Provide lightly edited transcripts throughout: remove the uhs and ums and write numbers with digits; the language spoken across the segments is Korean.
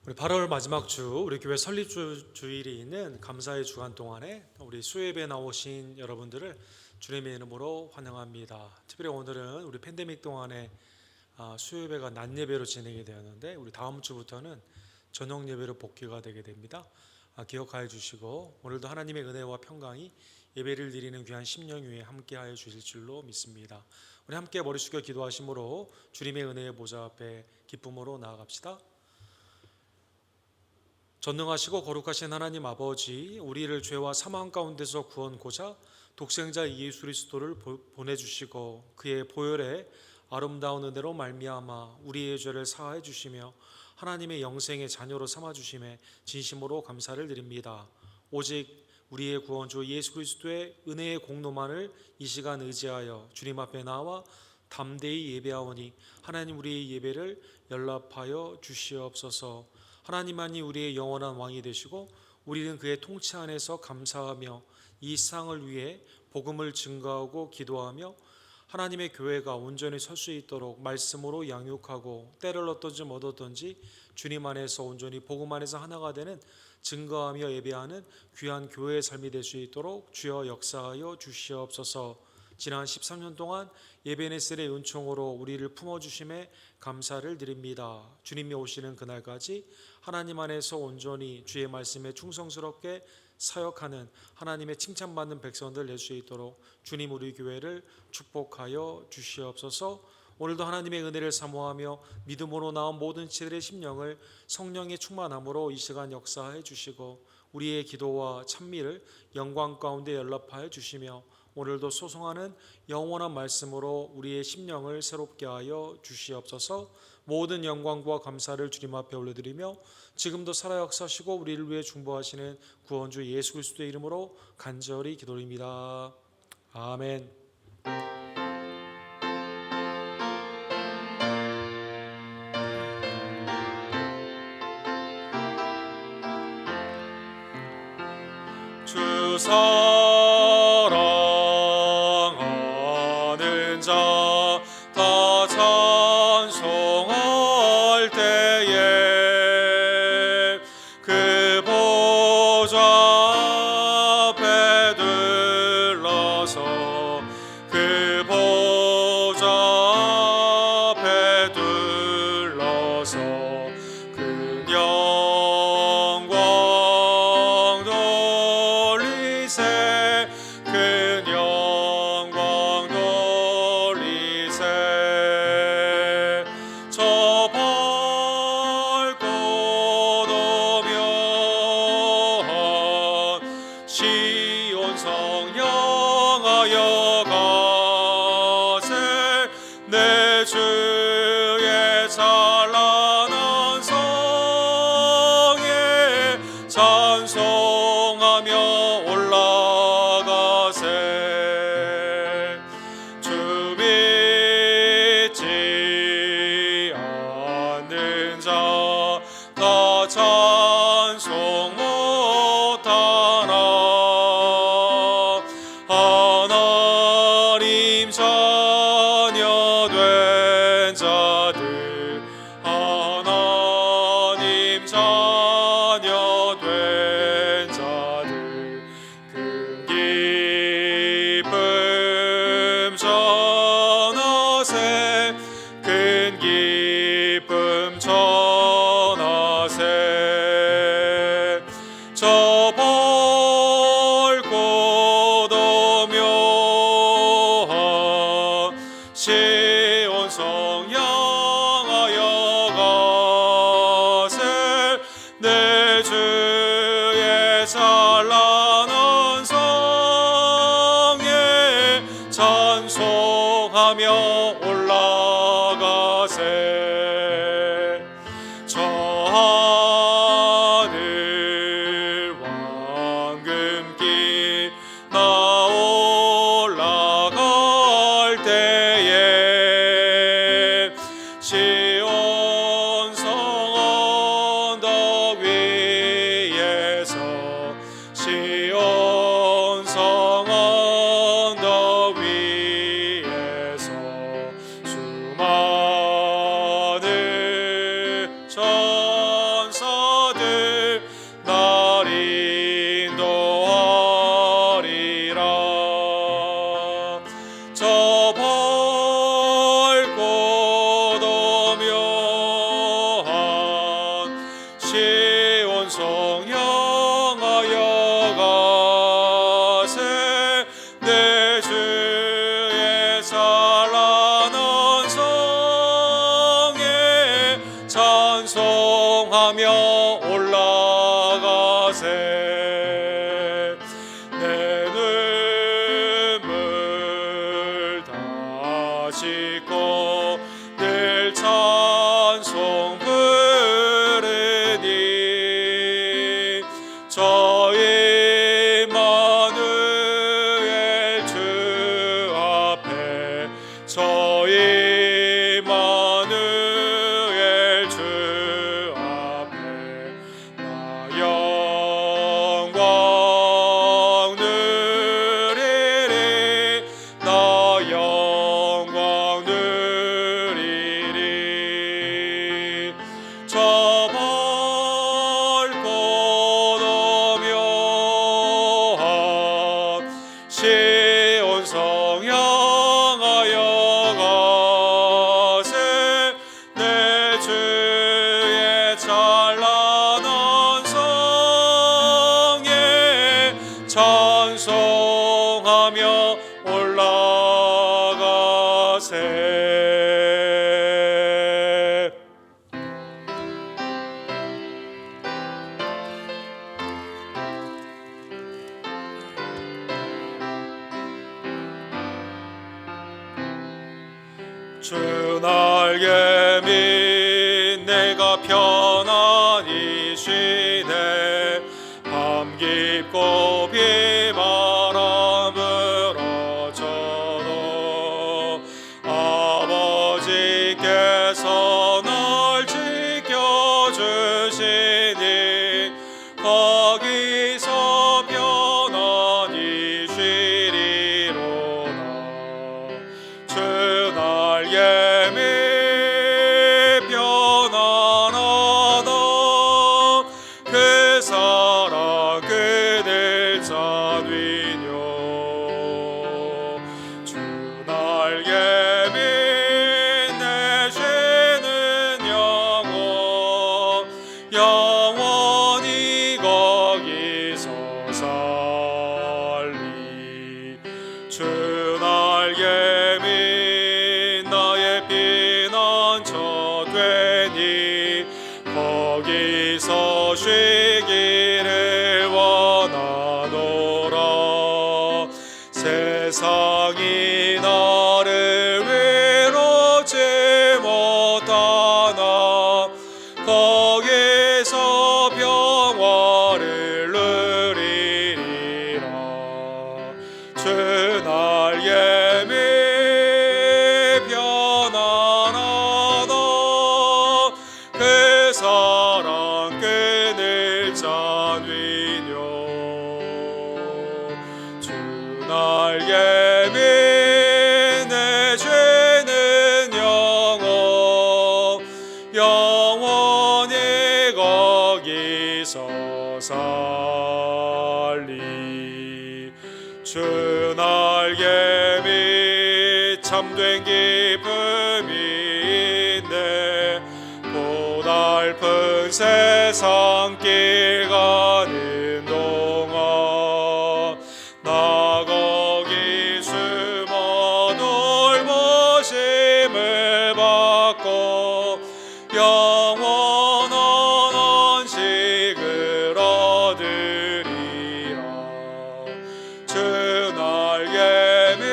우리 8월 마지막 주 우리 교회 주일이 있는 감사의 주간 동안에 우리 수요예배 나오신 여러분들을 주님의 이름으로 환영합니다. 특별히 오늘은 우리 팬데믹 동안에 수요예배가 낮 예배로 진행이 되었는데 우리 다음 주부터는 저녁 예배로 복귀가 되게 됩니다. 기억하여 주시고 오늘도 하나님의 은혜와 평강이 예배를 드리는 귀한 10년 후에 함께하여 주실 줄로 믿습니다. 우리 함께 머리 숙여 기도하심으로 주님의 은혜의 보좌 앞에 기쁨으로 나아갑시다. 전능하시고 거룩하신 하나님 아버지, 우리를 죄와 사망 가운데서 구원고자 독생자 예수 그리스도를 보내주시고 그의 보혈의 아름다운 은혜로 말미암아 우리의 죄를 사하여 주시며 하나님의 영생의 자녀로 삼아주심에 진심으로 감사를 드립니다. 오직 우리의 구원주 예수 그리스도의 은혜의 공로만을 이 시간 의지하여 주님 앞에 나와 담대히 예배하오니 하나님 우리의 예배를 연락하여 주시옵소서. 하나님만이 우리의 영원한 왕이 되시고 우리는 그의 통치 안에서 감사하며 이 세상을 위해 복음을 증거하고 기도하며 하나님의 교회가 온전히 설 수 있도록 말씀으로 양육하고 때를 얻든지 주님 안에서 온전히 복음 안에서 하나가 되는 증거하며 예배하는 귀한 교회의 삶이 될 수 있도록 주여 역사하여 주시옵소서. 지난 13년 동안 예배네셀의 은총으로 우리를 품어주심에 감사를 드립니다. 주님이 오시는 그날까지 하나님 안에서 온전히 주의 말씀에 충성스럽게 사역하는 하나님의 칭찬받는 백성들 될 수 있도록 주님 우리 교회를 축복하여 주시옵소서. 오늘도 하나님의 은혜를 사모하며 믿음으로 나온 모든 지들의 심령을 성령의 충만함으로 이 시간 역사해 주시고 우리의 기도와 찬미를 영광 가운데 연락하여 주시며 오늘도 소송하는 영원한 말씀으로 우리의 심령을 새롭게 하여 주시옵소서. 모든 영광과 감사를 주님 앞에 올려드리며 지금도 살아 역사하시고 우리를 위해 중보하시는 구원주 예수 그리스도의 이름으로 간절히 기도드립니다. 아멘. 주 사랑하는 자 다 찬송할 때에 그 보좌 앞에 들러서 그 보좌 앞에 들러서 그 영광 돌리세 그 영광 돌리세 저 밝고 도면 시온 성 향하여 가세 내 주의 찬란한 성에 찬송하며 올라가세 주 믿지 않는 자 다 찬송 못하나 하나님 자녀 된 자들 하나님 자녀 된 자들 그 기쁨 전하세 큰 기쁨 전하세 저 밝고 도묘한 시온 성 향하여 가세 내 주의 찬란한 성에 찬송하며 올라가세 저 하늘 황금길 나 올라갈 때에 시온 성 언덕 위에서 시온 성 언덕 위에서 주 저 밝고 도묘한 시온성 향하여 가세 내 주의 찬란한 성에 찬송하며 올라가세 내 눈물 다 씻고 늘 찬송 부르니 저 임마누엘 주 앞에 저 임마누엘 주 앞에 나 영광 누리리 나 영광 누리리 저 밝고 도묘한 시온성 향하여 가세 내 주의 찬란한 성에 찬송하며 올라가세 주 날개 밑 내가 편안히 쉬네 밤 깊고 비바람을 어쳐도 아버지께서 날 지켜주시니 거기서 편안히 쉬리로다 주 날개 밑 편안하다 그 사랑 그댈 찬위뇨 주 날개 밑 내쉬는 영혼 영원히 거기서 살리 주 날개 밑 나의 피난처 되니 거기서 쉬기를 원하노라 세상이 나를 위로치 못하나 거기서 평화를 누리리라 주 날개 밑 편안하다 그 사랑 그늘 찬위뇨 주 날개 밑 내쉬는 영혼 영원히 거기서 살리 주 날개 밑 참된 기쁨이 있네 고달픈 세상 길 가는 동안 나 거기 숨어 돌보심을 받고 영원한 안식을 얻으리라 주 날개 밑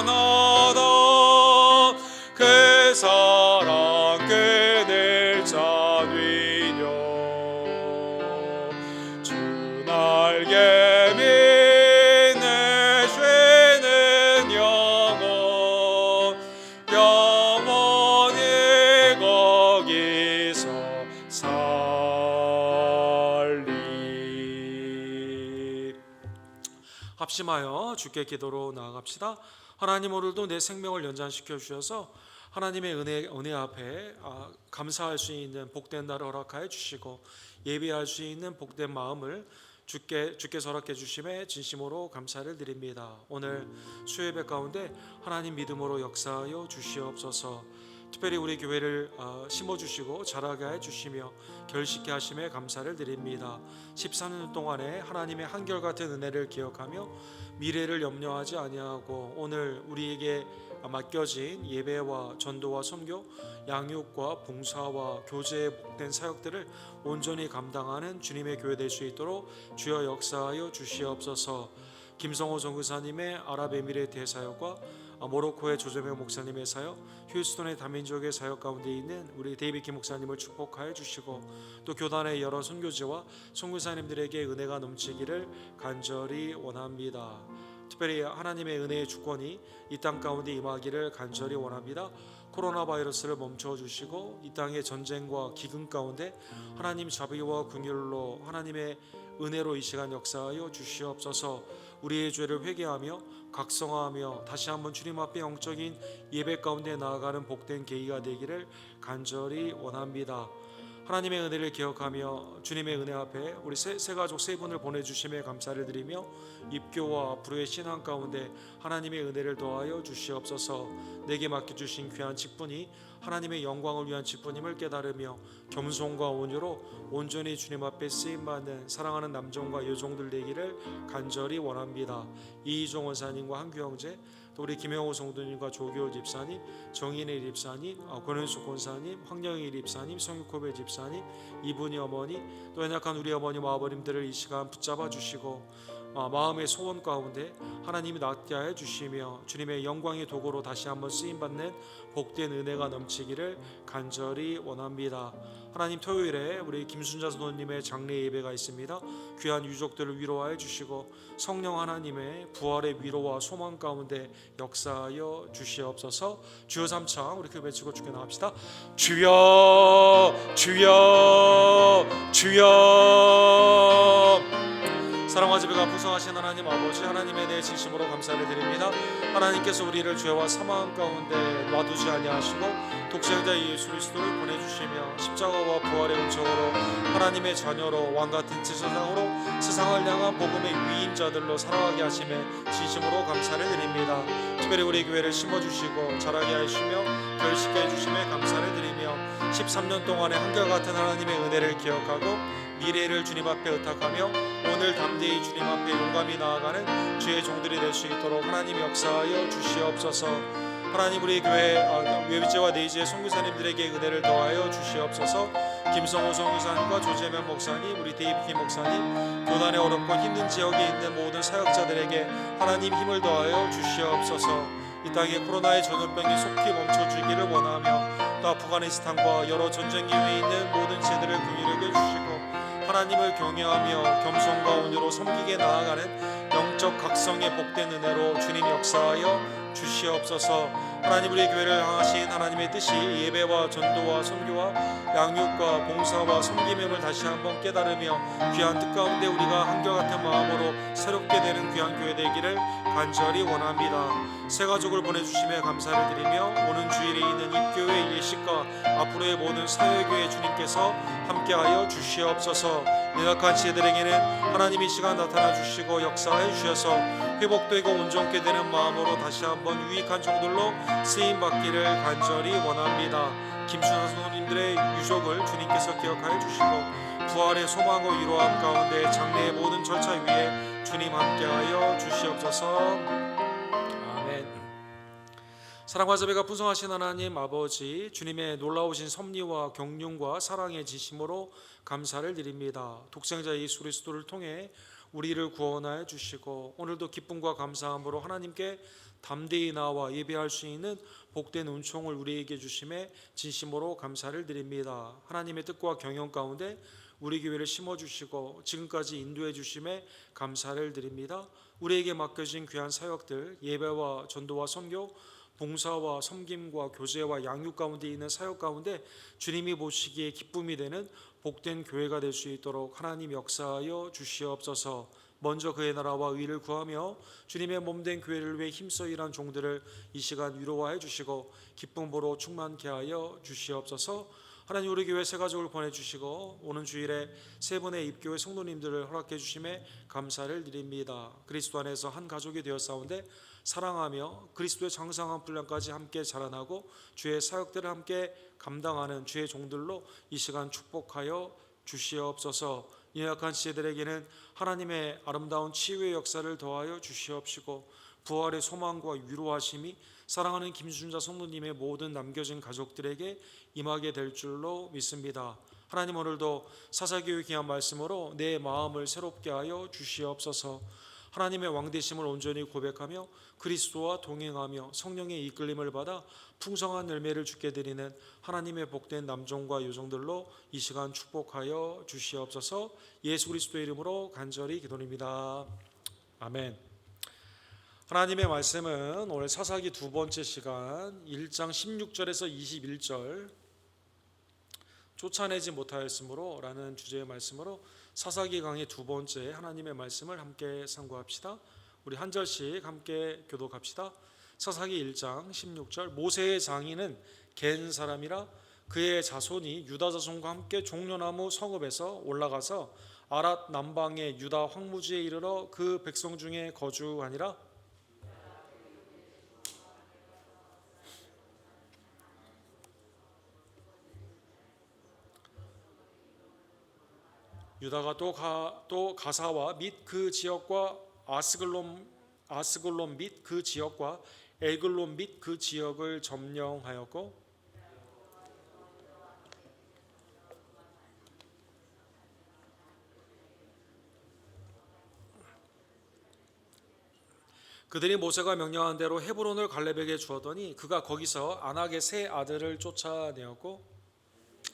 편안하다 그 사랑 그늘 찬위뇨 주 날개 밑 내쉬는 영혼 영원히 거기서 살리 합심하여 주께 기도로 나아갑시다. 하나님 오늘도 내 생명을 연장시켜 주셔서 하나님의 은혜 앞에 감사할 수 있는 복된 날을 허락하여 주시고 예배할 수 있는 복된 마음을 주께서 허락해 주심에 진심으로 감사를 드립니다. 오늘 수요예배 가운데 하나님 믿음으로 역사하여 주시옵소서. 특별히 우리 교회를 심어주시고 자라게 해주시며 결식케 하심에 감사를 드립니다. 14년 동안에 하나님의 한결같은 은혜를 기억하며 미래를 염려하지 아니하고 오늘 우리에게 맡겨진 예배와 전도와 선교, 양육과 봉사와 교제에 복된 사역들을 온전히 감당하는 주님의 교회 될 수 있도록 주여 역사하여 주시옵소서. 김성호 선교사님의 아랍에미레이트의 사역과 모로코의 조재명 목사님의 사역, 휴스턴의 다민족의 사역 가운데 있는 우리 데이비키 목사님을 축복하여 주시고 또 교단의 여러 선교지와 선교사님들에게 은혜가 넘치기를 간절히 원합니다. 특별히 하나님의 은혜의 주권이 이 땅 가운데 임하기를 간절히 원합니다. 코로나 바이러스를 멈춰 주시고 이 땅의 전쟁과 기근 가운데 하나님 자비와 긍휼로 하나님의 은혜로 이 시간 역사하여 주시옵소서. 우리의 죄를 회개하며 각성하며 다시 한번 주님 앞에 영적인 예배 가운데 나아가는 복된 계기가 되기를 간절히 원합니다. 하나님의 은혜를 기억하며 주님의 은혜 앞에 우리 세 가족 세 분을 보내주심에 감사를 드리며 입교와 앞으로의 신앙 가운데 하나님의 은혜를 더하여 주시옵소서. 내게 맡겨주신 귀한 직분이 하나님의 영광을 위한 직분임을 깨달으며 겸손과 온유로 온전히 주님 앞에 쓰임받는 사랑하는 남종과 여종들 되기를 간절히 원합니다. 이희종 원사님과 한규 형제, 또 우리 김영호 성도님과 조교호 집사님, 정인의 집사님, 권현숙 권사님, 황영희 집사님, 성육호배 집사님, 이분이 어머니, 또 연약한 우리 어머님 아버님들을 이 시간 붙잡아 주시고 마음의 소원 가운데 하나님이 낫게 해 주시며 주님의 영광의 도구로 다시 한번 쓰임받는 복된 은혜가 넘치기를 간절히 원합니다. 하나님, 토요일에 우리 김순자 선생님의 장례 예배가 있습니다. 귀한 유족들을 위로하여 주시고 성령 하나님의 부활의 위로와 소망 가운데 역사하여 주시옵소서. 주여 삼창 우리 그 외치고 주께 나갑시다. 주여 주여 주여. 사랑과 지배가 풍성하신 하나님 아버지, 하나님에 대해 진심으로 감사를 드립니다. 하나님께서 우리를 죄와 사망 가운데 놔두지 아니하시고 독생자 예수 그리스도를 보내주시며 십자가와 부활의 은총으로 하나님의 자녀로 왕같은 제사장으로 세상을 향한 복음의 위임자들로 살아가게 하심에 진심으로 감사를 드립니다. 특별히 우리 교회를 심어주시고 자라게 하시며 결식케 해주심에 감사를 드리며 13년 동안의 한결같은 하나님의 은혜를 기억하고 미래를 주님 앞에 의탁하며 오늘 담대히 주님 앞에 용감히 나아가는 주의 종들이 될 수 있도록 하나님 역사하여 주시옵소서. 하나님, 우리 교회 외비제와 네이지의 선교사님들에게 은혜를 더하여 주시옵소서. 김성호 선교사님과 조재명 목사님, 우리 데이비키 목사님, 교단의 어렵고 힘든 지역에 있는 모든 사역자들에게 하나님 힘을 더하여 주시옵소서. 이 땅에 코로나의 전염병이 속히 멈춰주기를 원하며 또 아프가니스탄과 여러 전쟁 기회에 있는 모든 죄들을 긍휼하게 주시고 하나님을 경외하며 겸손과 온유로 섬기게 나아가는 영적 각성의 복된 은혜로 주님 역사하여 주시옵소서. 하나님, 우리 교회를 향하신 하나님의 뜻이 예배와 전도와 선교와 양육과 봉사와 섬김임을 다시 한번 깨달으며 귀한 뜻 가운데 우리가 한결같은 마음으로 새롭게 되는 귀한 교회 되기를 간절히 원합니다. 새 가족을 보내주심에 감사를 드리며 오는 주일에 있는 입교회 예식과 앞으로의 모든 사회교회 주님께서 함께하여 주시옵소서. 연약한 지혜들에게는 하나님이 시간 나타나 주시고 역사해 주셔서 회복되고 온전케 되는 마음으로 다시 한번 유익한 종들로 쓰임받기를 간절히 원합니다. 김순아 선생님들의 유족을 주님께서 기억하여 주시고 부활의 소망과 위로함 가운데 장래의 모든 절차 위에 주님 함께하여 주시옵소서. 아멘. 사랑과 자비가 풍성하신 하나님 아버지, 주님의 놀라우신 섭리와 경륜과 사랑의 지심으로 감사를 드립니다. 독생자 예수 그리스도를 통해 우리를 구원하여 주시고 오늘도 기쁨과 감사함으로 하나님께 담대히 나와 예배할 수 있는 복된 은총을 우리에게 주심에 진심으로 감사를 드립니다. 하나님의 뜻과 경영 가운데 우리 교회를 심어주시고 지금까지 인도해 주심에 감사를 드립니다. 우리에게 맡겨진 귀한 사역들, 예배와 전도와 선교, 봉사와 섬김과 교제와 양육 가운데 있는 사역 가운데 주님이 보시기에 기쁨이 되는 복된 교회가 될 수 있도록 하나님 역사하여 주시옵소서. 먼저 그의 나라와 의를 구하며 주님의 몸된 교회를 위해 힘써 일한 종들을 이 시간 위로하여 주시고 기쁨으로 충만케 하여 주시옵소서. 하나님 우리 교회 새 가족을 보내주시고 오는 주일에 세 분의 입교회 성도님들을 허락해 주심에 감사를 드립니다. 그리스도 안에서 한 가족이 되었사온데 사랑하며 그리스도의 장성한 분량까지 함께 자라나고 주의 사역들을 함께 감당하는 주의 종들로 이 시간 축복하여 주시옵소서. 연약한 시대들에게는 하나님의 아름다운 치유의 역사를 더하여 주시옵시고 부활의 소망과 위로하심이 사랑하는 김순자 성도님의 모든 남겨진 가족들에게 임하게 될 줄로 믿습니다. 하나님 오늘도 사사기의 귀한 말씀으로 내 마음을 새롭게 하여 주시옵소서. 하나님의 왕되심을 온전히 고백하며 그리스도와 동행하며 성령의 이끌림을 받아 풍성한 열매를 주게 드리는 하나님의 복된 남종과 여종들로 이 시간 축복하여 주시옵소서. 예수 그리스도의 이름으로 간절히 기도드립니다. 아멘. 하나님의 말씀은 오늘 사사기 두 번째 시간 1장 16절에서 21절 쫓아내지 못하였으므로 라는 주제의 말씀으로 사사기 강의 두 번째 하나님의 말씀을 함께 상고합시다. 우리 한 절씩 함께 교독합시다. 사사기 1장 16절 모세의 장인은 겐 사람이라 그의 자손이 유다 자손과 함께 종려나무 성읍에서 올라가서 아랏 남방의 유다 황무지에 이르러 그 백성 중에 거주하니라. 유다가 또 가사와 및 그 지역과 아스글론 및 그 지역과 에글론 및 그 지역을 점령하였고 그들이 모세가 명령한 대로 헤브론을 갈렙에게 주었더니 그가 거기서 아낙의 세 아들을 쫓아내었고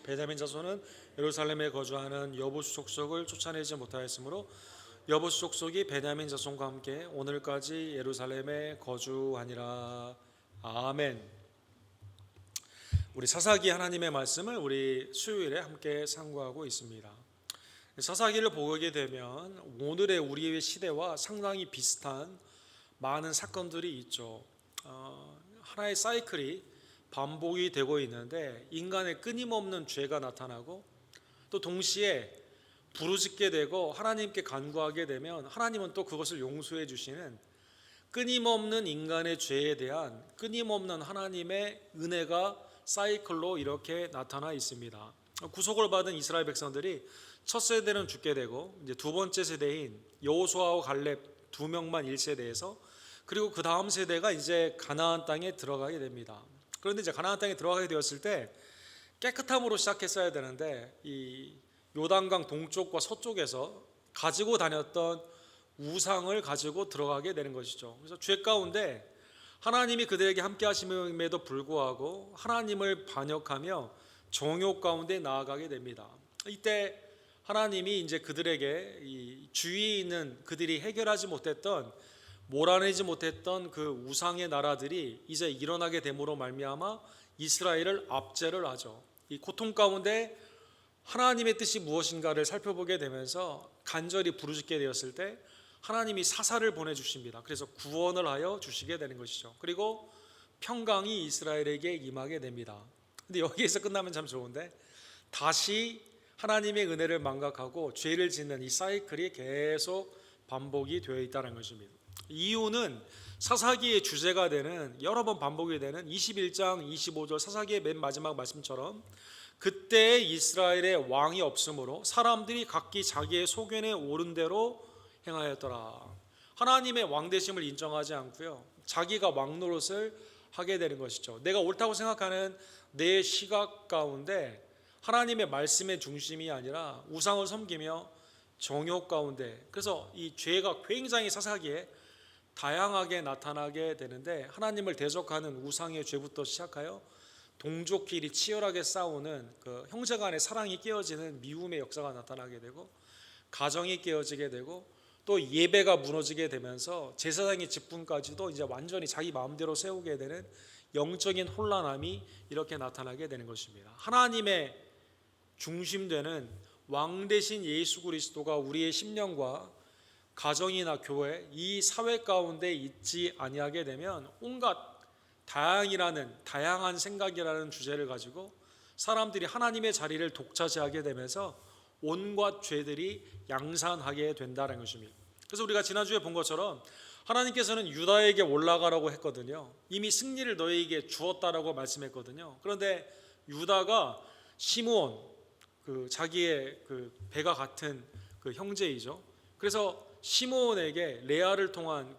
베냐민 자손은 예루살렘에 거주하는 여부수 족속을 쫓아내지 못하였으므로 여부수 족속이 베냐민 자손과 함께 오늘까지 예루살렘에 거주하니라. 아멘. 우리 사사기 하나님의 말씀을 우리 수요일에 함께 상고하고 있습니다. 사사기를 보게 되면 오늘의 우리의 시대와 상당히 비슷한 많은 사건들이 있죠. 하나의 사이클이 반복이 되고 있는데 인간의 끊임없는 죄가 나타나고 또 동시에 부르짖게 되고 하나님께 간구하게 되면 하나님은 또 그것을 용서해 주시는 끊임없는 인간의 죄에 대한 끊임없는 하나님의 은혜가 사이클로 이렇게 나타나 있습니다. 구속을 받은 이스라엘 백성들이 첫 세대는 죽게 되고 이제 두 번째 세대인 여호수아와 갈렙 두 명만 1세대에서 그리고 그 다음 세대가 이제 가나안 땅에 들어가게 됩니다. 그런데 이제 가나안 땅에 들어가게 되었을 때 깨끗함으로 시작했어야 되는데 이 요단강 동쪽과 서쪽에서 가지고 다녔던 우상을 가지고 들어가게 되는 것이죠. 그래서 죄 가운데 하나님이 그들에게 함께 하심에도 불구하고 하나님을 반역하며 정욕 가운데 나아가게 됩니다. 이때 하나님이 이제 그들에게 이 주위에 있는 그들이 해결하지 못했던 몰아내지 못했던 그 우상의 나라들이 이제 일어나게 됨으로 말미암아 이스라엘을 압제를 하죠. 이 고통 가운데 하나님의 뜻이 무엇인가를 살펴보게 되면서 간절히 부르짖게 되었을 때 하나님이 사사를 보내주십니다. 그래서 구원을 하여 주시게 되는 것이죠. 그리고 평강이 이스라엘에게 임하게 됩니다. 근데 여기에서 끝나면 참 좋은데 다시 하나님의 은혜를 망각하고 죄를 짓는 이 사이클이 계속 반복이 되어 있다는 것입니다. 이유는 사사기의 주제가 되는 여러 번 반복이 되는 21장 25절 사사기의 맨 마지막 말씀처럼 그때 이스라엘의 왕이 없으므로 사람들이 각기 자기의 소견에 오른 대로 행하였더라. 하나님의 왕되심을 인정하지 않고요 자기가 왕 노릇을 하게 되는 것이죠. 내가 옳다고 생각하는 내 시각 가운데 하나님의 말씀의 중심이 아니라 우상을 섬기며 정욕 가운데, 그래서 이 죄가 굉장히 사사기에 다양하게 나타나게 되는데 하나님을 대적하는 우상의 죄부터 시작하여 동족끼리 치열하게 싸우는 그 형제간의 사랑이 깨어지는 미움의 역사가 나타나게 되고 가정이 깨어지게 되고 또 예배가 무너지게 되면서 제사장의 직분까지도 이제 완전히 자기 마음대로 세우게 되는 영적인 혼란함이 이렇게 나타나게 되는 것입니다. 하나님의 중심되는 왕 대신 예수 그리스도가 우리의 심령과 가정이나 교회, 이 사회 가운데 있지 아니하게 되면 온갖 다양한 생각이라는 주제를 가지고 사람들이 하나님의 자리를 독차지하게 되면서 온갖 죄들이 양산하게 된다는 것입니다. 그래서 우리가 지난주에 본 것처럼 하나님께서는 유다에게 올라가라고 했거든요. 이미 승리를 너희에게 주었다라고 말씀했거든요. 그런데 유다가 시므온, 자기의 배가 같은 형제이죠. 그래서 시므온에게 레아를 통한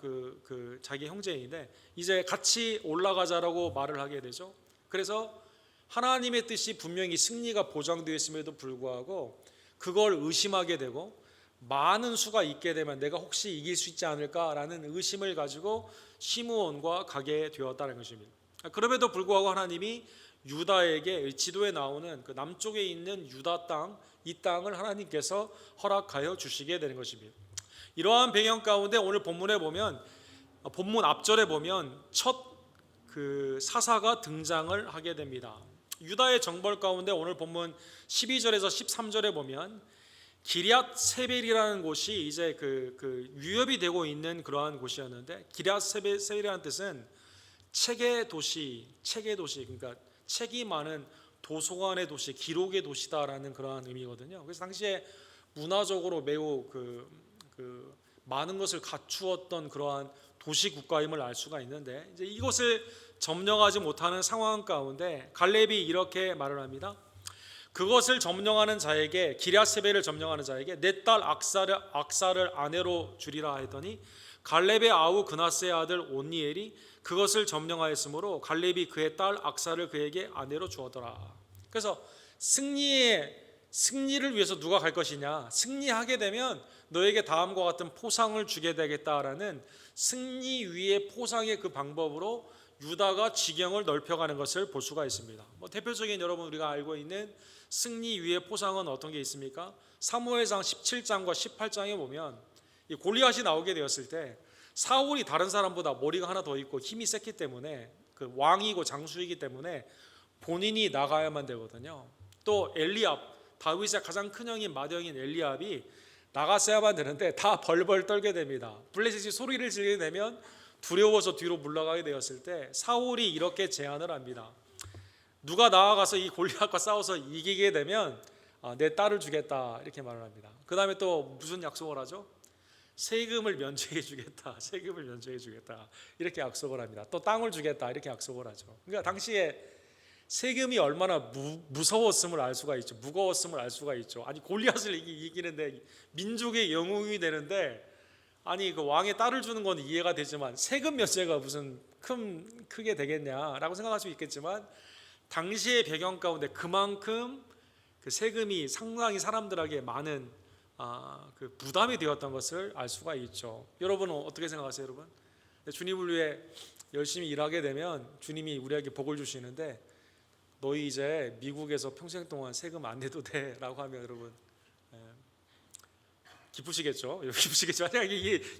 자기 형제인데 이제 같이 올라가자라고 말을 하게 되죠. 그래서 하나님의 뜻이 분명히 승리가 보장되어 있음에도 불구하고 그걸 의심하게 되고 많은 수가 있게 되면 내가 혹시 이길 수 있지 않을까라는 의심을 가지고 시므온과 가게 되었다는 것입니다. 그럼에도 불구하고 하나님이 유다에게 지도에 나오는 그 남쪽에 있는 유다 땅, 이 땅을 하나님께서 허락하여 주시게 되는 것입니다. 이러한 배경 가운데 오늘 본문에 보면, 본문 앞절에 보면 첫 사사가 등장을 하게 됩니다. 유다의 정벌 가운데 오늘 본문 12절에서 13절에 보면 기럇 세벨이라는 곳이 이제 위협이 되고 있는 그러한 곳이었는데, 기럇 세벨이라는 뜻은 책의 도시, 그러니까 책이 많은 도서관의 도시, 기록의 도시다라는 그러한 의미거든요. 그래서 당시에 문화적으로 매우 많은 것을 갖추었던 그러한 도시 국가임을 알 수가 있는데, 이제 이것을 점령하지 못하는 상황 가운데 갈렙이 이렇게 말을 합니다. 그것을 점령하는 자에게, 기럇세벨을 점령하는 자에게 내 딸 악사를 아내로 주리라 했더니 갈렙의 아우 그나스의 아들 온니엘이 그것을 점령하였으므로 갈렙이 그의 딸 악사를 그에게 아내로 주었더라. 그래서 승리를 위해서 누가 갈 것이냐, 승리하게 되면 너에게 다음과 같은 포상을 주게 되겠다라는 승리 위의 포상의 그 방법으로 유다가 지경을 넓혀가는 것을 볼 수가 있습니다. 대표적인 여러분 우리가 알고 있는 승리 위의 포상은 어떤 게 있습니까? 사무엘상 17장과 18장에 보면 이 골리앗이 나오게 되었을 때 사울이 다른 사람보다 머리가 하나 더 있고 힘이 셌기 때문에 그 왕이고 장수이기 때문에 본인이 나가야만 되거든요. 또 엘리압, 다윗의 가장 큰 형인 맏형인 엘리압이 나갔어야만 되는데 다 벌벌 떨게 됩니다. 블레셋이 소리를 지르게 되면 두려워서 뒤로 물러가게 되었을 때 사울이 이렇게 제안을 합니다. 누가 나아가서 이 골리앗과 싸워서 이기게 되면 내 딸을 주겠다, 이렇게 말을 합니다. 그 다음에 또 무슨 약속을 하죠? 세금을 면제해 주겠다, 세금을 면제해 주겠다, 이렇게 약속을 합니다. 또 땅을 주겠다, 이렇게 약속을 하죠. 그러니까 당시에 세금이 얼마나 무서웠음을 알 수가 있죠. 무거웠음을 알 수가 있죠. 아니 골리앗을 이기는데 민족의 영웅이 되는데, 아니 그 왕의 딸을 주는 건 이해가 되지만 세금 면제가 무슨 크게 되겠냐라고 생각할 수 있겠지만, 당시의 배경 가운데 그만큼 그 세금이 상당히 사람들에게 많은 그 부담이 되었던 것을 알 수가 있죠. 여러분은 어떻게 생각하세요, 여러분? 주님을 위해 열심히 일하게 되면 주님이 우리에게 복을 주시는데, 너희 이제 미국에서 평생 동안 세금 안 내도 돼라고 하면 여러분 기쁘시겠죠? 기쁘시겠지만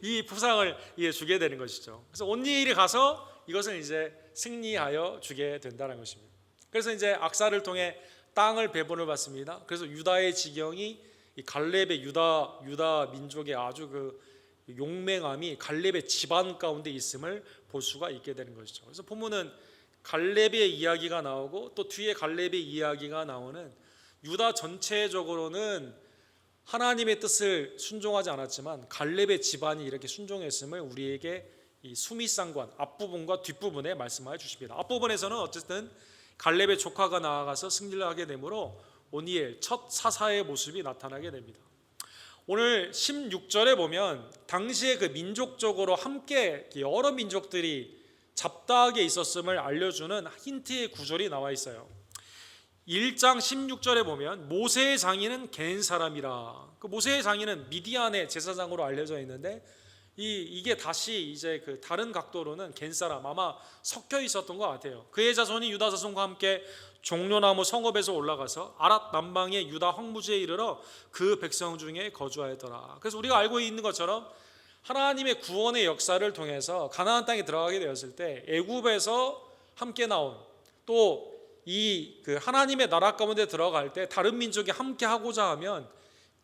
이 포상을 주게 되는 것이죠. 그래서 온니엘이 가서 이것을 이제 승리하여 주게 된다는 것입니다. 그래서 이제 악사를 통해 땅을 배분을 받습니다. 그래서 유다의 지경이 이 갈렙의 유다 민족의 아주 그 용맹함이 갈렙의 집안 가운데 있음을 볼 수가 있게 되는 것이죠. 그래서 본문은 갈렙의 이야기가 나오고 또 뒤에 갈렙의 이야기가 나오는, 유다 전체적으로는 하나님의 뜻을 순종하지 않았지만 갈렙의 집안이 이렇게 순종했음을 우리에게 이 수미상관 앞부분과 뒷부분에 말씀하여 주십니다. 앞부분에서는 어쨌든 갈렙의 조카가 나아가서 승리를 하게 되므로 오니엘 첫 사사의 모습이 나타나게 됩니다. 오늘 16절에 보면 당시에 그 민족적으로 함께 여러 민족들이 잡다하게 있었음을 알려주는 힌트의 구절이 나와 있어요. 1장 16절에 보면 모세의 장인은 겐 사람이라. 그 모세의 장인은 미디안의 제사장으로 알려져 있는데 이게 다시 이제 그 다른 각도로는 겐 사람, 아마 섞여 있었던 것 같아요. 그의 자손이 유다 자손과 함께 종려나무 성읍에서 올라가서 아랏 남방의 유다 황무지에 이르러 그 백성 중에 거주하였더라. 그래서 우리가 알고 있는 것처럼 하나님의 구원의 역사를 통해서 가나안 땅에 들어가게 되었을 때 애굽에서 함께 나온, 또 이 그 하나님의 나라 가운데 들어갈 때 다른 민족이 함께 하고자 하면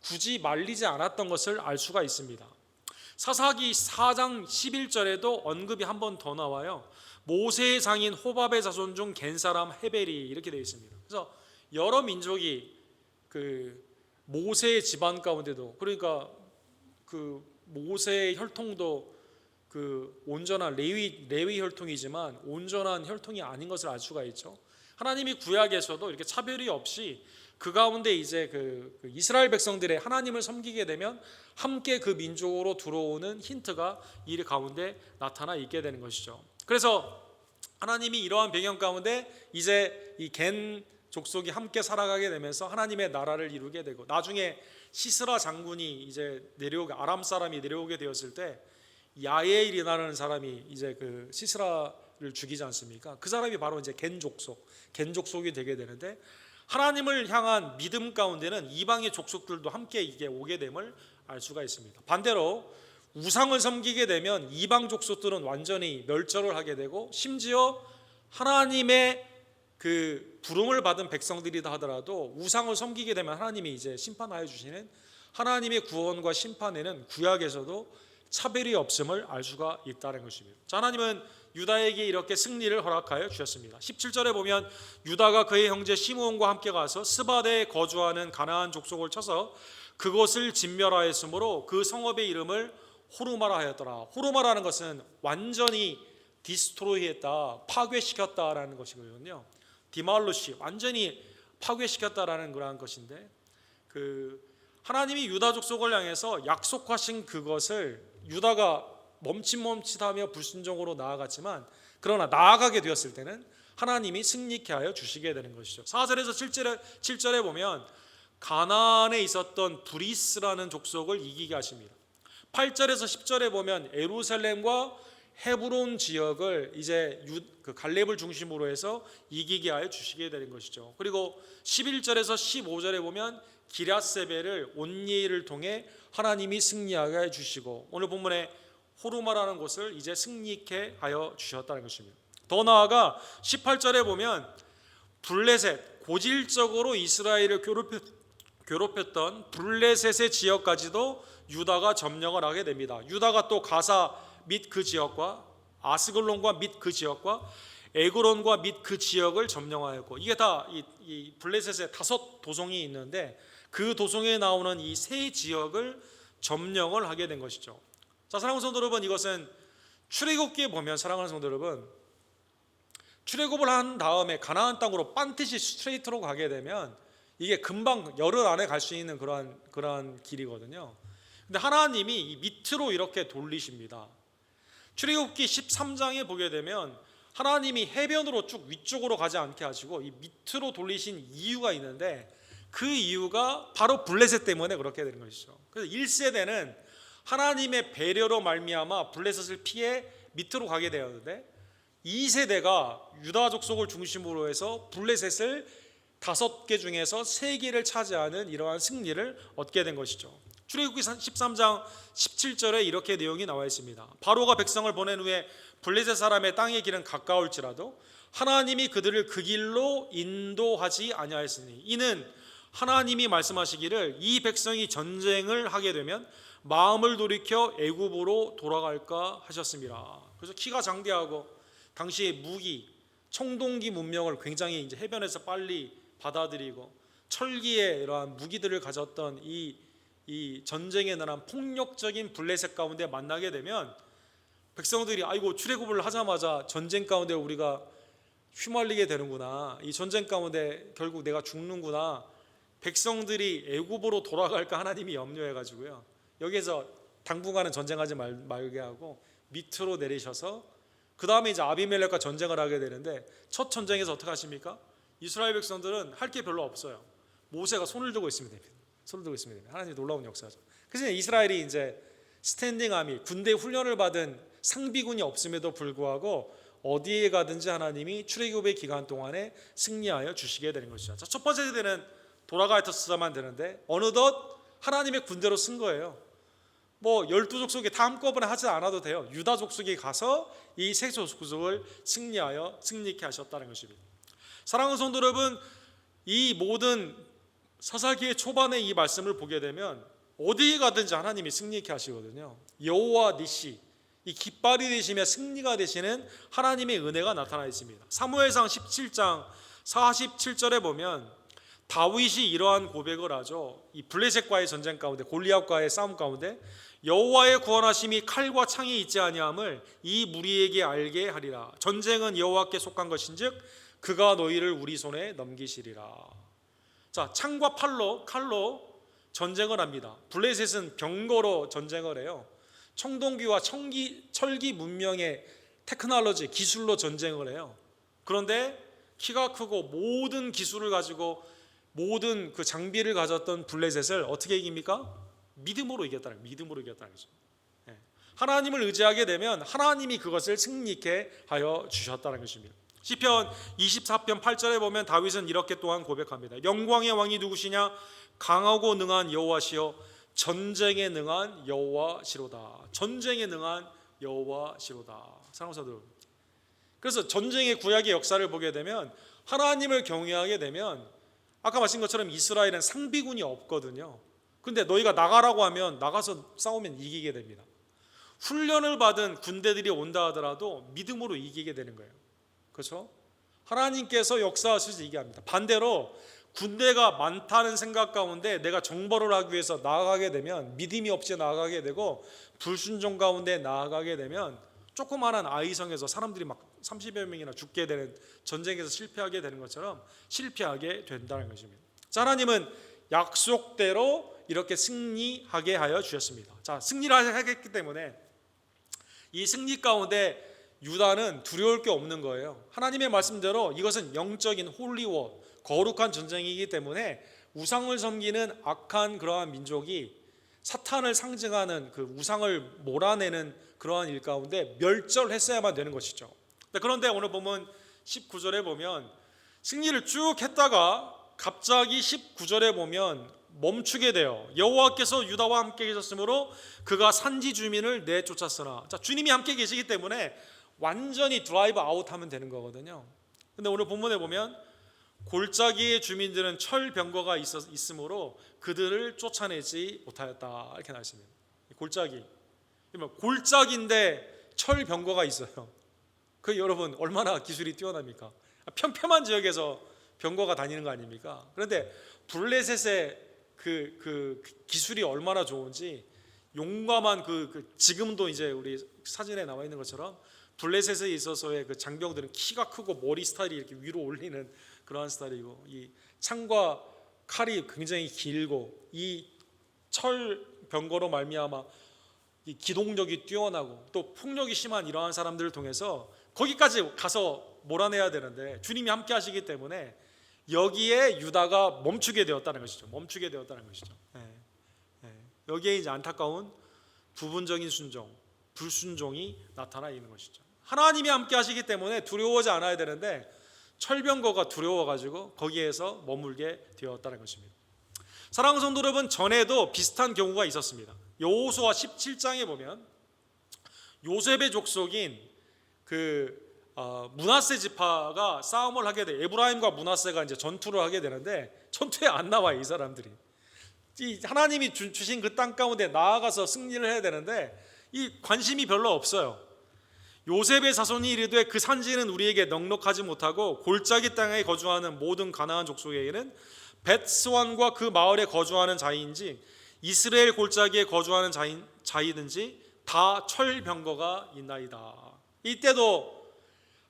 굳이 말리지 않았던 것을 알 수가 있습니다. 사사기 4장 11절에도 언급이 한 번 더 나와요. 모세의 장인 호밥의 자손 중 겐 사람 헤벨이, 이렇게 되어 있습니다. 그래서 여러 민족이 그 모세의 집안 가운데도, 그러니까 그 모세의 혈통도 그 온전한 레위 혈통이지만 온전한 혈통이 아닌 것을 알 수가 있죠. 하나님이 구약에서도 이렇게 차별이 없이 그 가운데 이제 그 이스라엘 백성들의 하나님을 섬기게 되면 함께 그 민족으로 들어오는 힌트가 이 가운데 나타나 있게 되는 것이죠. 그래서 하나님이 이러한 배경 가운데 이제 이 겐 족속이 함께 살아가게 되면서 하나님의 나라를 이루게 되고, 나중에 시스라 장군이 이제 아람 사람이 내려오게 되었을 때 야에일이라는 사람이 이제 그 시스라를 죽이지 않습니까? 그 사람이 바로 이제 겐 족속이 되게 되는데, 하나님을 향한 믿음 가운데는 이방의 족속들도 함께 이게 오게 됨을 알 수가 있습니다. 반대로 우상을 섬기게 되면 이방 족속들은 완전히 멸절을 하게 되고, 심지어 하나님의 그 부름을 받은 백성들이다 하더라도 우상을 섬기게 되면 하나님이 이제 심판하여 주시는 하나님의 구원과 심판에는 구약에서도 차별이 없음을 알 수가 있다는 것입니다. 자, 하나님은 유다에게 이렇게 승리를 허락하여 주셨습니다. 17절에 보면 유다가 그의 형제 시므온과 함께 가서 스바데에 거주하는 가나안 족속을 쳐서 그곳을 진멸하였으므로 그 성읍의 이름을 호르마라 하였더라. 호르마라는 것은 완전히 디스트로이했다, 파괴시켰다라는 것이거든요. 디말루시, 완전히 파괴시켰다라는 그러한 것인데, 그 하나님이 유다 족속을 향해서 약속하신 그것을 유다가 멈칫멈칫하며 불순종으로 나아갔지만, 그러나 나아가게 되었을 때는 하나님이 승리케 하여 주시게 되는 것이죠. 4절에서 7절에 보면 가나안에 있었던 브리스라는 족속을 이기게 하십니다. 8절에서 10절에 보면 예루살렘과 헤브론 지역을 이제 그 갈렙을 중심으로 해서 이기게 하여 주시게 되는 것이죠. 그리고 11절에서 15절에 보면 기럇세벨을 온니엘을 통해 하나님이 승리하게 해 주시고, 오늘 본문에 호르마라는 곳을 이제 승리케 하여 주셨다는 것입니다. 더 나아가 18절에 보면 블레셋, 고질적으로 이스라엘을 괴롭혔던 블레셋의 지역까지도 유다가 점령을 하게 됩니다. 유다가 또 가사 및 그 지역과 아스글론과 및 그 지역과 에그론과 및 그 지역을 점령하였고, 이게 다 이 블레셋의 5 도성이 있는데 그 도성에 나오는 이 3 지역을 점령을 하게 된 것이죠. 자, 사랑하는 성도 여러분, 이것은 출애굽기에 보면, 사랑하는 성도 여러분, 출애굽을 한 다음에 가나안 땅으로 반드시 스트레이트로 가게 되면 이게 금방 열흘 안에 갈 수 있는 그러한 길이거든요. 근데 하나님이 이 밑으로 이렇게 돌리십니다. 출애굽기 13장에 보게 되면 하나님이 해변으로 쭉 위쪽으로 가지 않게 하시고 이 밑으로 돌리신 이유가 있는데, 그 이유가 바로 블레셋 때문에 그렇게 되는 것이죠. 그래서 1세대는 하나님의 배려로 말미암아 블레셋을 피해 밑으로 가게 되었는데, 2세대가 유다 족속을 중심으로 해서 블레셋을 5개 중에서 3개를 차지하는 이러한 승리를 얻게 된 것이죠. 출애굽기 13장 17절에 이렇게 내용이 나와 있습니다. 바로가 백성을 보낸 후에 블레셋 사람의 땅의 길은 가까울지라도 하나님이 그들을 그 길로 인도하지 아니하였으니, 이는 하나님이 말씀하시기를 이 백성이 전쟁을 하게 되면 마음을 돌이켜 애굽으로 돌아갈까 하셨습니다. 그래서 키가 장대하고 당시의 무기, 청동기 문명을 굉장히 이제 해변에서 빨리 받아들이고 철기의 이러한 무기들을 가졌던 이 전쟁에 나란 폭력적인 블레셋 가운데 만나게 되면 백성들이 아이고, 출애굽을 하자마자 전쟁 가운데 우리가 휘말리게 되는구나, 이 전쟁 가운데 결국 내가 죽는구나, 백성들이 애굽으로 돌아갈까 하나님이 염려해가지고요, 여기에서 당분간은 전쟁하지 말게 하고 밑으로 내리셔서 그 다음에 이제 아비멜렉과 전쟁을 하게 되는데, 첫 전쟁에서 어떻게 하십니까? 이스라엘 백성들은 할 게 별로 없어요. 모세가 손을 들고 있으면 됩니다. 하나님의 놀라운 역사죠. 그래서 이스라엘이 이제 스탠딩 아미, 군대 훈련을 받은 상비군이 없음에도 불구하고 어디에 가든지 하나님이 출애굽의 기간 동안에 승리하여 주시게 되는 것이죠. 자, 첫 번째 세대는 도라가이터스만 되는데 어느덧 하나님의 군대로 쓴 거예요. 뭐 12족속이 다 한꺼번에 하지 않아도 돼요. 유다 족속이 가서 이 3족속을 승리케 하셨다는 것입니다. 사랑하는 성도 여러분, 이 모든 사사기의 초반에 이 말씀을 보게 되면 어디에 가든지 하나님이 승리케 하시거든요. 여호와 니시, 이 깃발이 되시며 승리가 되시는 하나님의 은혜가 나타나 있습니다. 사무엘상 17장 47절에 보면 다윗이 이러한 고백을 하죠. 이 블레셋과의 전쟁 가운데, 골리앗과의 싸움 가운데 여호와의 구원하심이 칼과 창이 있지 아니함을 이 무리에게 알게 하리라. 전쟁은 여호와께 속한 것인즉 그가 너희를 우리 손에 넘기시리라. 자, 창과 칼로 전쟁을 합니다. 블레셋은 병거로 전쟁을 해요. 청동기와 철기 문명의 테크놀로지, 기술로 전쟁을 해요. 그런데 키가 크고 모든 기술을 가지고 모든 그 장비를 가졌던 블레셋을 어떻게 이깁니까? 믿음으로 이겼다는 거예요. 믿음으로 이겼다는 거죠. 하나님을 의지하게 되면 하나님이 그것을 승리케 하여 주셨다는 것입니다. 시편 24편 8절에 보면 다윗은 이렇게 또한 고백합니다. 영광의 왕이 누구시냐? 강하고 능한 여호와시여 전쟁에 능한 여호와시로다. 전쟁에 능한 여호와시로다. 사랑하는 성도 여러분, 그래서 전쟁의 구약의 역사를 보게 되면 하나님을 경외하게 되면 아까 말씀 것처럼 이스라엘은 상비군이 없거든요. 근데 너희가 나가라고 하면 나가서 싸우면 이기게 됩니다. 훈련을 받은 군대들이 온다 하더라도 믿음으로 이기게 되는 거예요. 그렇죠? 하나님께서 역사하셔서 이기게 합니다. 반대로 군대가 많다는 생각 가운데 내가 정벌을 하기 위해서 나아가게 되면 믿음이 없이 나아가게 되고 불순종 가운데 나아가게 되면 조그마한 아이성에서 사람들이 막 30여 명이나 죽게 되는, 전쟁에서 실패하게 되는 것처럼 실패하게 된다는 것입니다. 자, 하나님은 약속대로 이렇게 승리하게 하여 주셨습니다. 자, 승리를 하겠기 때문에 이 승리 가운데 유다는 두려울 게 없는 거예요. 하나님의 말씀대로 이것은 영적인 홀리워, 거룩한 전쟁이기 때문에 우상을 섬기는 악한 그러한 민족이 사탄을 상징하는 그 우상을 몰아내는 그러한 일 가운데 멸절했어야만 되는 것이죠. 그런데 오늘 보면 19절에 보면 승리를 쭉 했다가 갑자기 19절에 보면 멈추게 돼요. 여호와께서 유다와 함께 계셨으므로 그가 산지 주민을 내쫓았으나. 자, 주님이 함께 계시기 때문에 완전히 드라이브 아웃하면 되는 거거든요. 근데 오늘 본문에 보면 골짜기의 주민들은 철병거가 있으므로 그들을 쫓아내지 못하였다, 이렇게 나왔습니다. 골짜기, 골짜기인데 철병거가 있어요. 그 여러분 얼마나 기술이 뛰어납니까? 평평한 지역에서 병거가 다니는 거 아닙니까? 그런데 블레셋의 그 기술이 얼마나 좋은지, 용감한 지금도 이제 우리 사진에 나와 있는 것처럼 블레셋에 있어서의 그 장병들은 키가 크고 머리 스타일이 이렇게 위로 올리는 그러한 스타일이고, 이 창과 칼이 굉장히 길고 이 철 병거로 말미암아 이 기동력이 뛰어나고 또 폭력이 심한 이러한 사람들을 통해서 거기까지 가서 몰아내야 되는데 주님이 함께 하시기 때문에 여기에 유다가 멈추게 되었다는 것이죠. 멈추게 되었다는 것이죠. 여기에 이제 안타까운 부분적인 순종, 불순종이 나타나 있는 것이죠. 하나님이 함께 하시기 때문에 두려워하지 않아야 되는데 철병거가 두려워가지고 거기에서 머물게 되었다는 것입니다. 사랑하는 성도 여러분, 전에도 비슷한 경우가 있었습니다. 여호수아 17장에 보면 요셉의 족속인 므낫세 지파가 싸움을 하게 돼. 에브라임과 므낫세가 이제 전투를 하게 되는데 전투에 안 나와요, 이 사람들이. 이 하나님이 주신 그 땅 가운데 나아가서 승리를 해야 되는데 이 관심이 별로 없어요. 요셉의 자손이 이르되 그 산지는 우리에게 넉넉하지 못하고 골짜기 땅에 거주하는 모든 가나안 족속에게는 벳스완과 그 마을에 거주하는 자인지 이스라엘 골짜기에 거주하는 자이든지 다 철병거가 있나이다. 이때도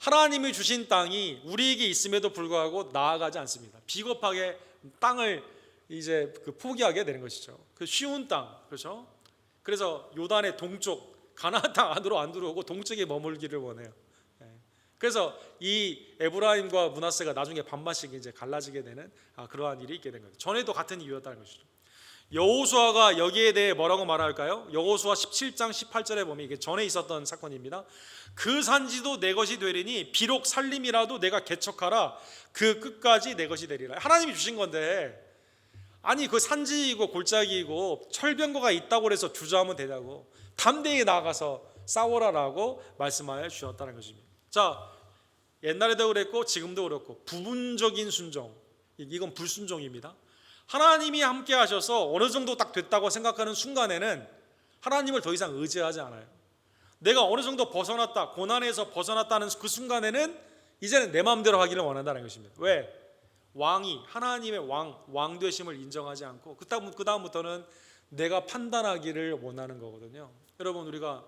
하나님이 주신 땅이 우리에게 있음에도 불구하고 나아가지 않습니다. 비겁하게 땅을 이제 포기하게 되는 것이죠. 그 쉬운 땅, 그렇죠? 그래서 요단의 동쪽 가나안 땅 안으로 안 들어오고 동쪽에 머물기를 원해요. 그래서 이 에브라임과 므낫세가 나중에 반반씩 이제 갈라지게 되는 그러한 일이 있게 된 거죠. 전에도 같은 이유였다는 것이죠. 여호수아가 여기에 대해 뭐라고 말할까요? 여호수아 17장 18절에 보면 이게 전에 있었던 사건입니다. 그 산지도 내 것이 되리니 비록 살림이라도 내가 개척하라 그 끝까지 내 것이 되리라. 하나님이 주신 건데, 아니 그 산지이고 골짜기이고 철병거가 있다고 해서 주저하면 되냐고, 담대히 나가서 싸워라라고 말씀하여 주셨다는 것입니다. 자, 옛날에도 그랬고 지금도 그렇고 부분적인 순종, 이건 불순종입니다. 하나님이 함께 하셔서 어느 정도 딱 됐다고 생각하는 순간에는 하나님을 더 이상 의지하지 않아요. 내가 어느 정도 벗어났다, 고난에서 벗어났다는 그 순간에는 이제는 내 마음대로 하기를 원한다는 것입니다. 왜? 왕이 하나님의 왕 되심을 인정하지 않고 그다음부터는 내가 판단하기를 원하는 거거든요. 여러분, 우리가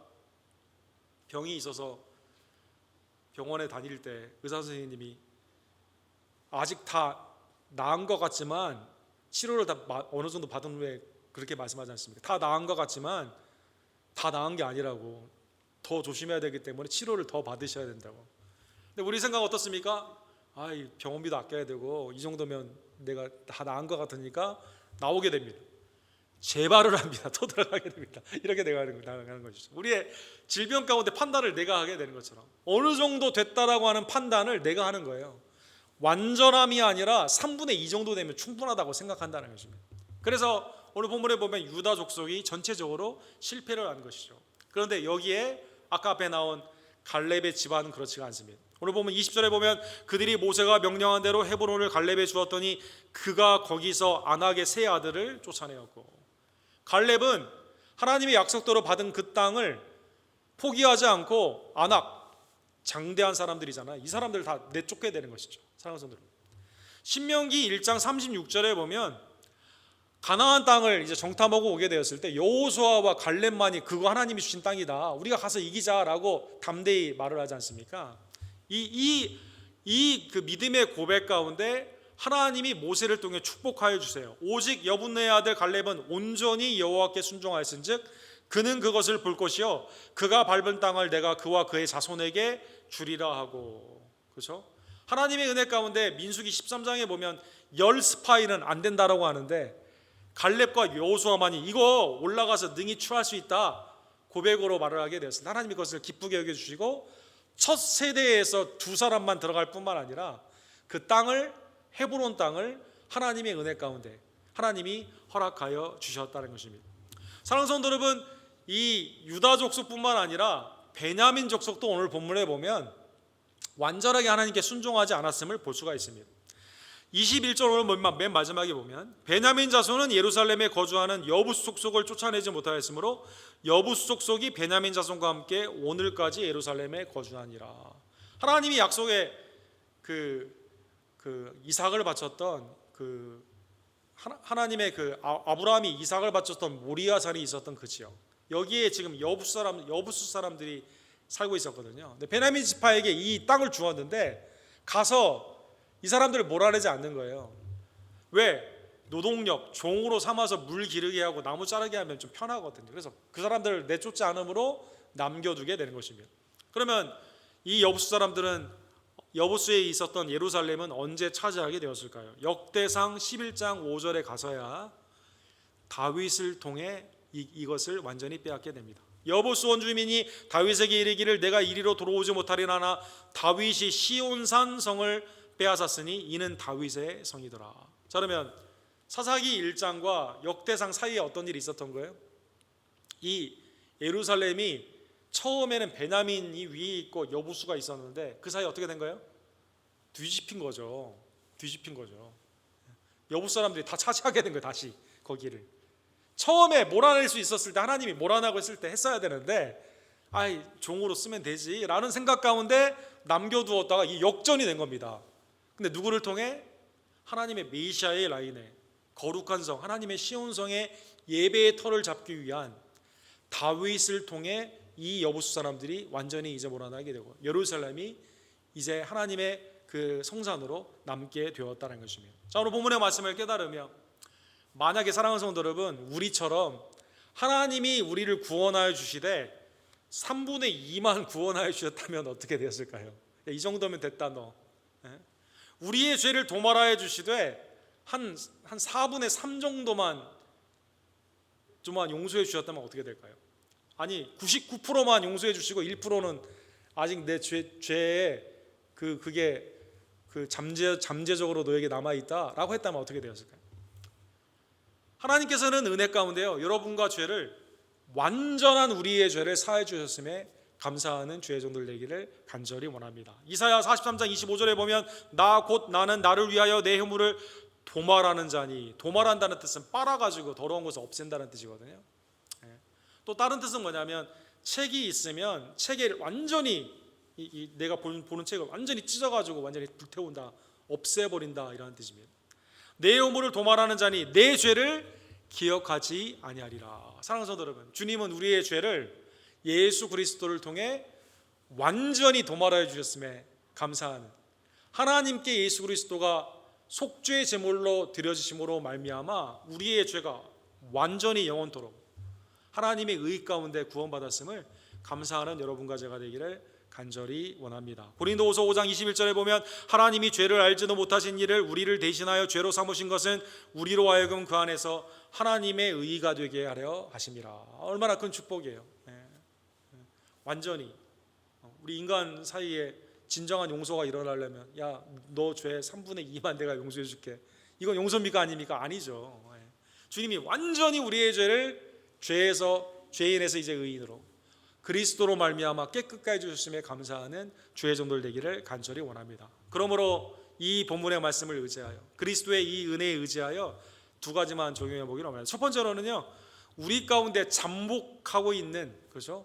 병이 있어서 병원에 다닐 때 의사 선생님이 아직 다 나은 것 같지만 치료를 다 어느 정도 받은 후에 그렇게 말씀하지 않습니까? 다 나은 것 같지만 다 나은 게 아니라고, 더 조심해야 되기 때문에 치료를 더 받으셔야 된다고. 근데 우리 생각 어떻습니까? 이 병원비도 아껴야 되고 이 정도면 내가 다 나은 것 같으니까 나오게 됩니다. 재발을 합니다. 또 들어가게 됩니다. 이렇게 나가는 것이죠. 우리의 질병 가운데 판단을 내가 하게 되는 것처럼 어느 정도 됐다라고 하는 판단을 내가 하는 거예요. 완전함이 아니라 3분의 2 정도 되면 충분하다고 생각한다는 것입니다. 그래서 오늘 본문에 보면 유다 족속이 전체적으로 실패를 한 것이죠. 그런데 여기에 아까 앞에 나온 갈렙의 집안은 그렇지가 않습니다. 오늘 보면 20절에 보면 그들이 모세가 명령한 대로 헤브론을 갈렙에 주었더니 그가 거기서 안악의 세 아들을 쫓아내었고, 갈렙은 하나님의 약속대로 받은 그 땅을 포기하지 않고 안악, 장대한 사람들이잖아요. 이 사람들 다 내쫓게 되는 것이죠. 사랑하는 성도들, 신명기 1장 36절에 보면 가나안 땅을 이제 정탐하고 오게 되었을 때 여호수아와 갈렙만이 그거 하나님이 주신 땅이다, 우리가 가서 이기자라고 담대히 말을 하지 않습니까? 그 믿음의 고백 가운데 하나님이 모세를 통해 축복하여 주세요. 오직 여분네의 아들 갈렙은 온전히 여호와께 순종하였은즉 그는 그것을 볼 것이요 그가 밟은 땅을 내가 그와 그의 자손에게 주리라 하고. 그렇죠? 하나님의 은혜 가운데 민수기 13장에 보면 10스파이는 안 된다라고 하는데 갈렙과 여호수아만이 이거 올라가서 능히 취할 수 있다 고백으로 말을 하게 되었습니다. 하나님이 그것을 기쁘게 여겨주시고 첫 세대에서 2사람만 들어갈 뿐만 아니라 그 땅을, 헤브론 땅을 하나님의 은혜 가운데 하나님이 허락하여 주셨다는 것입니다. 사랑하는 성도 여러분, 이 유다 족속뿐만 아니라 베냐민 족속도 오늘 본문에 보면 완전하게 하나님께 순종하지 않았음을 볼 수가 있습니다. 21절 오늘 맨 마지막에 보면 베냐민 자손은 예루살렘에 거주하는 여부수 족속을 쫓아내지 못하였으므로 여부수 족속이 베냐민 자손과 함께 오늘까지 예루살렘에 거주하니라. 하나님이 약속의 그 이삭을 바쳤던 하나님의 아브라함이 이삭을 바쳤던 모리아 산이 있었던 그 지역, 여기에 지금 여부수 사람들이 살고 있었거든요. 근데 베냐민 지파에게 이 땅을 주었는데 가서 이 사람들을 몰아내지 않는 거예요. 왜? 노동력, 종으로 삼아서 물 기르게 하고 나무 자르게 하면 좀 편하거든요. 그래서 그 사람들을 내쫓지 않으므로 남겨두게 되는 것입니다. 그러면 이 여부수 사람들은 여부수에 있었던 예루살렘은 언제 차지하게 되었을까요? 역대상 11장 5절에 가서야 다윗을 통해 이것을 완전히 빼앗게 됩니다. 여부수 원주민이 다윗에게 이르기를 내가 이리로 돌아오지 못하리라나 다윗이 시온산 성을 빼앗았으니 이는 다윗의 성이더라. 자, 그러면 사사기 1장과 역대상 사이에 어떤 일이 있었던 거예요? 이 예루살렘이 처음에는 베냐민이 위에 있고 여부수가 있었는데 그 사이에 어떻게 된 거예요? 뒤집힌 거죠. 여부수 사람들이 다 차지하게 된 거예요. 다시 거기를. 처음에 몰아낼 수 있었을 때, 하나님이 몰아내고 했을 때 했어야 되는데 종으로 쓰면 되지 라는 생각 가운데 남겨두었다가 이 역전이 된 겁니다. 근데 누구를 통해? 하나님의 메시아의 라인에 거룩한 성, 하나님의 시온성의 예배의 터를 잡기 위한 다윗을 통해 이 여부수 사람들이 완전히 이제 몰아나게 되고 예루살렘이 이제 하나님의 그 성산으로 남게 되었다는 것입니다. 자, 오늘 본문의 말씀을 깨달으며 만약에 사랑하는 성도 여러분, 우리처럼 하나님이 우리를 구원하여 주시되 3분의 2만 구원하여 주셨다면 어떻게 되었을까요? 이 정도면 됐다 너. 우리의 죄를 도말하여 주시되 한 4분의 3 정도만 좀만 용서해 주셨다면 어떻게 될까요? 아니 99%만 용서해 주시고 1%는 아직 내 죄에 그게 잠재적으로 너에게 남아 있다라고 했다면 어떻게 되었을까요? 하나님께서는 은혜 가운데요, 여러분과 죄를 완전한 우리의 죄를 사해 주셨음에 감사하는 주의 종들 되기를 간절히 원합니다. 이사야 43장 25절에 보면 나 곧 나는 나를 위하여 내 허물을 도말하는 자니, 도말한다는 뜻은 빨아가지고 더러운 것을 없앤다는 뜻이거든요. 또 다른 뜻은 뭐냐면 책이 있으면 책에 완전히 내가 보는 책을 완전히 찢어가지고 완전히 불태운다, 없애버린다 이라는 뜻입니다. 내 허물을 도말하는 자니 내 죄를 기억하지 아니하리라. 사랑하는 성도 여러분, 주님은 우리의 죄를 예수 그리스도를 통해 완전히 도말하여 주셨음에 감사하는, 하나님께 예수 그리스도가 속죄 제물로 드려지심으로 말미암아 우리의 죄가 완전히 영원토록 하나님의 의 가운데 구원받았음을 감사하는 여러분과 제가 되기를 간절히 원합니다. 고린도후서 5장 21절에 보면 하나님이 죄를 알지도 못하신 이를 우리를 대신하여 죄로 삼으신 것은 우리로 하여금 그 안에서 하나님의 의가 되게 하려 하심이라. 얼마나 큰 축복이에요. 완전히 우리 인간 사이에 진정한 용서가 일어나려면 야, 너 죄 3분의 2만 내가 용서해 줄게, 이건 용서입니까 아닙니까? 아니죠. 주님이 완전히 우리의 죄를 죄인에서 이제 의인으로 그리스도로 말미암아 깨끗게 해주셨음에 감사하는 주의 종들 되기를 간절히 원합니다. 그러므로 이 본문의 말씀을 의지하여, 그리스도의 이 은혜에 의지하여 두 가지만 적용해 보기로 합니다. 첫 번째로는요, 우리 가운데 잠복하고 있는, 그렇죠?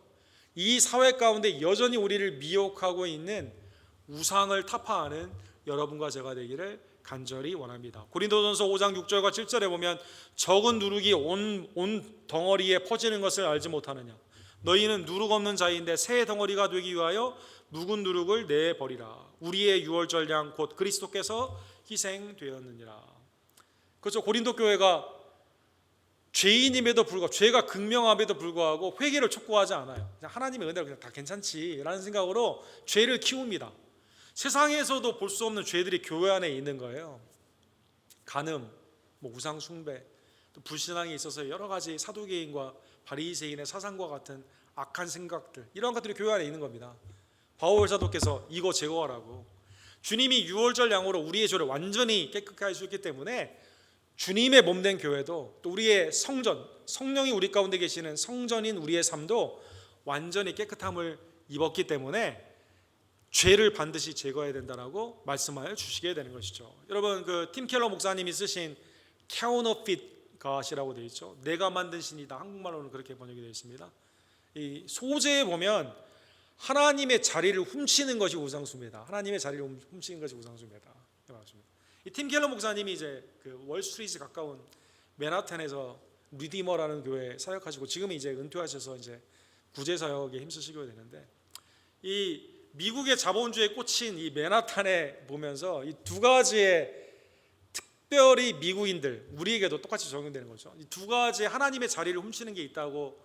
이 사회 가운데 여전히 우리를 미혹하고 있는 우상을 타파하는 여러분과 제가 되기를 간절히 원합니다. 고린도전서 5장 6절과 7절에 보면 적은 누룩이 온 덩어리에 퍼지는 것을 알지 못하느냐, 너희는 누룩 없는 자인데 새 덩어리가 되기 위하여 묵은 누룩을 내버리라. 우리의 유월절 양 곧 그리스도께서 희생되었느니라. 그렇죠. 고린도 교회가 죄인임에도 불구하고, 죄가 극명함에도 불구하고 회개를 촉구하지 않아요. 그냥 하나님의 은혜로 그냥 다 괜찮지라는 생각으로 죄를 키웁니다. 세상에서도 볼 수 없는 죄들이 교회 안에 있는 거예요. 간음, 우상 숭배, 또 불신앙에 있어서 여러 가지 사두개인과 바리새인의 사상과 같은 악한 생각들, 이런 것들이 교회 안에 있는 겁니다. 바울 사도께서 이거 제거하라고, 주님이 유월절 양으로 우리의 죄를 완전히 깨끗하게 해주셨기 때문에 주님의 몸된 교회도, 또 우리의 성전, 성령이 우리 가운데 계시는 성전인 우리의 삶도 완전히 깨끗함을 입었기 때문에 죄를 반드시 제거해야 된다라고 말씀하여 주시게 되는 것이죠. 여러분, 팀 켈러 목사님이 쓰신 counterfeit God이라고 되어 있죠. 내가 만든 신이다, 한국말로는 그렇게 번역이 되어 있습니다. 이 소재에 보면 하나님의 자리를 훔치는 것이 우상숭배다, 하나님의 자리를 훔치는 것이 우상숭배다. 이 팀 켈러 목사님이 이제 월스트리트 가까운 맨하탄에서 리디머라는 교회 사역하시고 지금은 이제 은퇴하셔서 이제 구제 사역에 힘쓰시게 되는데, 이 미국의 자본주의에 꽂힌 이 맨하탄에 보면서 이 두 가지의, 특별히 미국인들, 우리에게도 똑같이 적용되는 거죠. 이 두 가지 하나님의 자리를 훔치는 게 있다고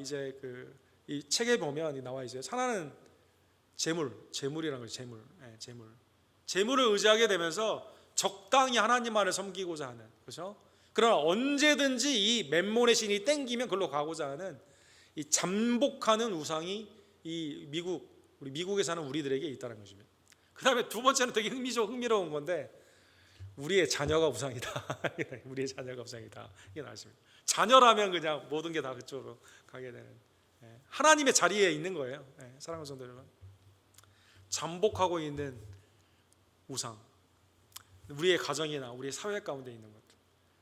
이제 이 책에 보면 나와 있어요. 하나는 재물이라는 거죠. 재물을 의지하게 되면서 적당히 하나님만을 섬기고자 하는, 그렇죠? 그러나 언제든지 이 맨몬의 신이 땡기면 그걸로 가고자 하는 이 잠복하는 우상이 이 우리 미국에 사는 우리들에게 있다는 것입니다. 그 다음에 두 번째는 되게 흥미로운 건데, 우리의 자녀가 우상이다. 우리의 자녀가 우상이다. 이게 나왔습니다. 자녀라면 그냥 모든 게 다 그쪽으로 가게 되는, 하나님의 자리에 있는 거예요. 사랑하는 성도 여러분, 잠복하고 있는 우상, 우리의 가정이나 우리의 사회 가운데 있는 것들.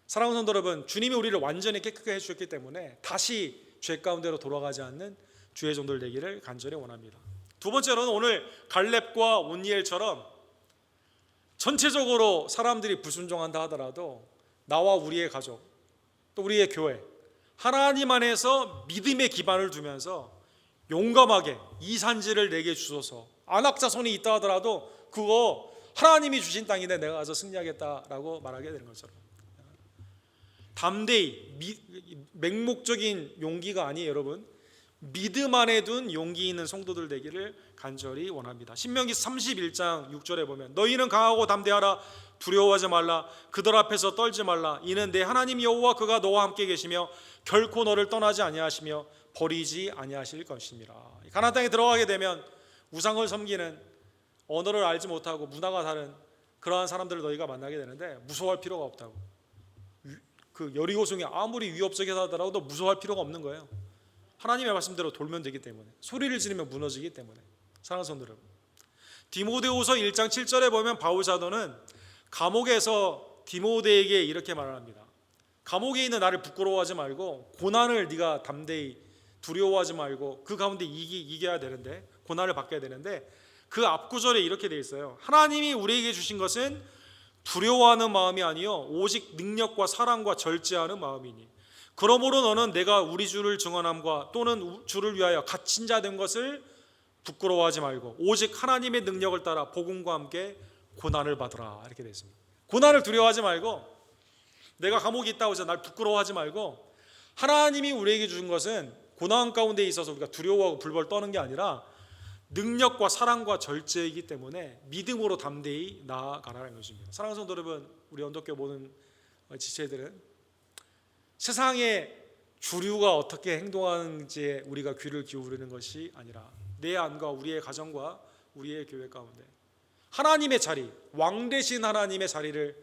사랑하는 성도 여러분, 주님이 우리를 완전히 깨끗하게 해주셨기 때문에 다시 죄 가운데로 돌아가지 않는 주의 종들 되기를 간절히 원합니다. 두 번째로는 오늘 갈렙과 온니엘처럼 전체적으로 사람들이 불순종한다 하더라도 나와 우리의 가족, 또 우리의 교회, 하나님 안에서 믿음의 기반을 두면서 용감하게 이 산지를 내게 주소서, 안악자손이 있다 하더라도 그거 하나님이 주신 땅인데 내가 가서 승리하겠다라고 말하게 되는 것처럼 담대히, 맹목적인 용기가 아니에요 여러분, 믿음 안에 둔 용기 있는 성도들 되기를 간절히 원합니다. 신명기 31장 6절에 보면 너희는 강하고 담대하라, 두려워하지 말라, 그들 앞에서 떨지 말라, 이는 내 하나님 여호와 그가 너와 함께 계시며 결코 너를 떠나지 아니하시며 버리지 아니하실 것입니다. 가나안 땅에 들어가게 되면 우상을 섬기는, 언어를 알지 못하고 문화가 다른 그러한 사람들을 너희가 만나게 되는데 무서워할 필요가 없다고. 그 여리고성이 아무리 위협적이다 하더라도 무서워할 필요가 없는 거예요. 하나님의 말씀대로 돌면 되기 때문에, 소리를 지르면 무너지기 때문에. 사랑하는 성도 여러분, 디모데후서 1장 7절에 보면 바울 사도는 감옥에서 디모데에게 이렇게 말을 합니다. 감옥에 있는 나를 부끄러워하지 말고 고난을 네가 담대히 두려워하지 말고 그 가운데 이겨야 되는데, 고난을 받게 되는데 그 앞구절에 이렇게 되어 있어요. 하나님이 우리에게 주신 것은 두려워하는 마음이 아니요 오직 능력과 사랑과 절제하는 마음이니 그러므로 너는 내가 우리 주를 증언함과 또는 주를 위하여 갇힌 자 된 것을 부끄러워하지 말고 오직 하나님의 능력을 따라 복음과 함께 고난을 받으라. 이렇게 되어 있습니다. 고난을 두려워하지 말고, 내가 감옥에 있다고 해서 날 부끄러워하지 말고, 하나님이 우리에게 주신 것은 고난 가운데 있어서 우리가 두려워하고 불벌 떠는 게 아니라 능력과 사랑과 절제이기 때문에 믿음으로 담대히 나아가라는 것입니다. 사랑하는 성도 여러분, 우리 언덕교회 모든 지체들은 세상의 주류가 어떻게 행동하는지에 우리가 귀를 기울이는 것이 아니라 내 안과 우리의 가정과 우리의 교회 가운데 하나님의 자리, 왕 되신 하나님의 자리를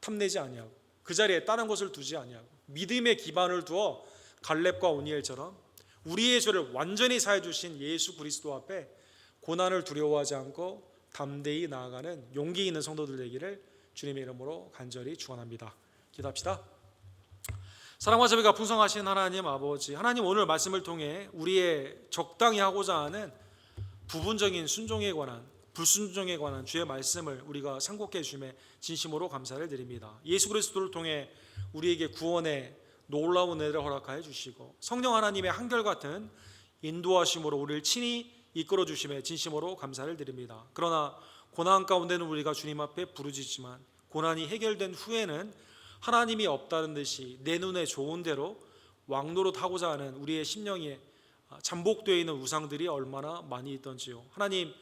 탐내지 아니하고 그 자리에 다른 것을 두지 아니하고 믿음의 기반을 두어 갈렙과 오니엘처럼 우리의 죄를 완전히 사해 주신 예수 그리스도 앞에 고난을 두려워하지 않고 담대히 나아가는 용기 있는 성도들 되기를 주님의 이름으로 간절히 축원합니다. 기도합시다. 사랑과 자비가 풍성하신 하나님 아버지, 하나님 오늘 말씀을 통해 우리의 적당히 하고자 하는 부분적인 순종에 관한, 불순종에 관한 주의 말씀을 우리가 상고케 해주심에 진심으로 감사를 드립니다. 예수 그리스도를 통해 우리에게 구원의 놀라운 은혜를 허락하여 주시고 성령 하나님의 한결같은 인도하심으로 우리를 친히 이끌어 주심에 진심으로 감사를 드립니다. 그러나 고난 가운데는 우리가 주님 앞에 부르짖지만 고난이 해결된 후에는 하나님이 없다는 듯이 내 눈에 좋은 대로 왕노릇하고자 하는 우리의 심령에 잠복되어 있는 우상들이 얼마나 많이 있던지요. 하나님,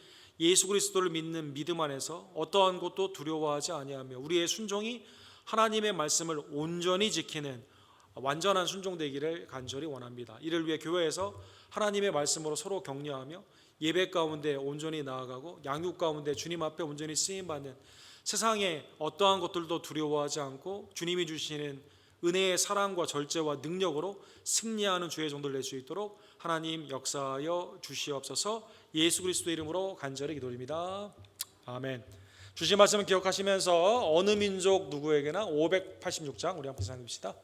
예수 그리스도를 믿는 믿음 안에서 어떠한 것도 두려워하지 아니하며 우리의 순종이 하나님의 말씀을 온전히 지키는 완전한 순종되기를 간절히 원합니다. 이를 위해 교회에서 하나님의 말씀으로 서로 격려하며 예배 가운데 온전히 나아가고 양육 가운데 주님 앞에 온전히 쓰임받는 세상에 어떠한 것들도 두려워하지 않고 주님이 주시는 은혜의 사랑과 절제와 능력으로 승리하는 주의 종들 될 수 있도록 하나님 역사하여 주시옵소서. 예수 그리스도 이름으로 간절히 기도드립니다. 아멘. 주신 말씀을 기억하시면서 어느 민족 누구에게나 586장 우리 함께 읽읍시다.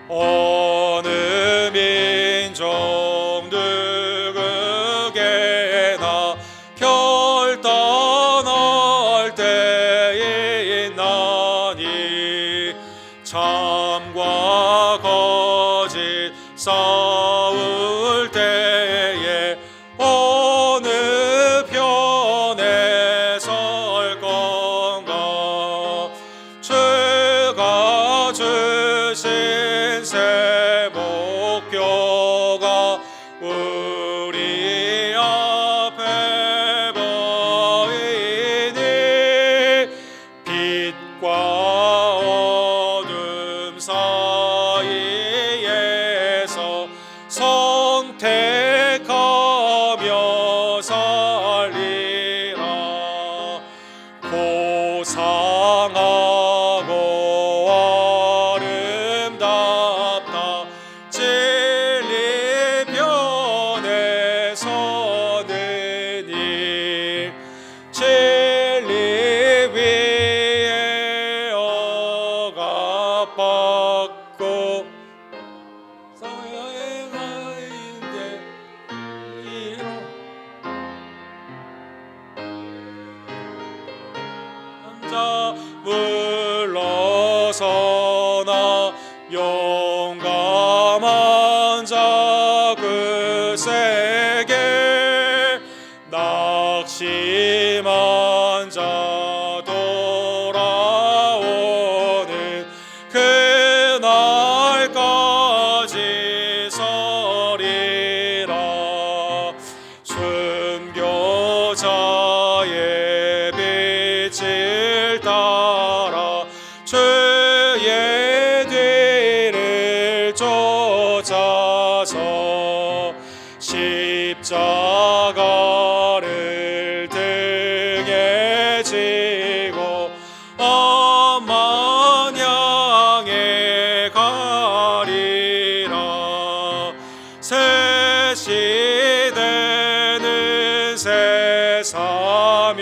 어느 민족 누구에게나 결단할 때에 있나니 참과 거짓 싸울 때에 어느 편에 설 건가 죄가 주신 새 목표가 우리 앞에 보이니 빛과 어둠 사이에서 선택하며 살리라. 고상하고 아름답다 진리 편에 서느니 진리 위에 억압받고 사회의 가운데 이로 남자 물러서나 용감한 자 그 세계 낙심한 자 돌아오는 그날까지 서리라. 순교자의 빛을 따라 주의 뒤를 쫓아서 십자가를 등에 지고 엄만 향해 가리라. 새 시대는 새 사명을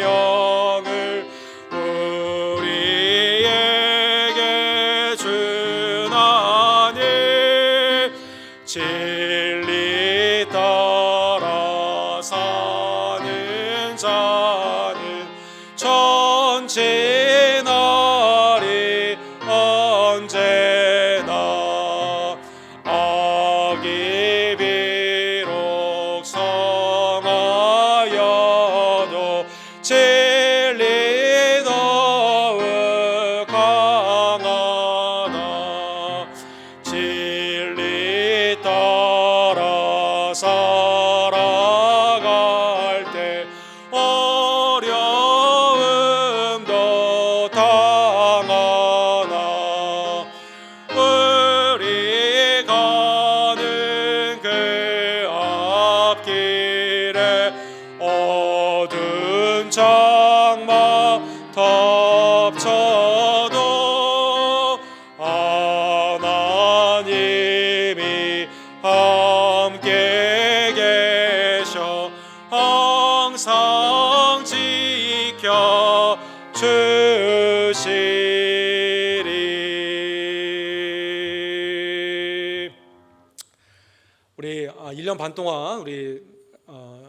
우리 1년 반 동안 우리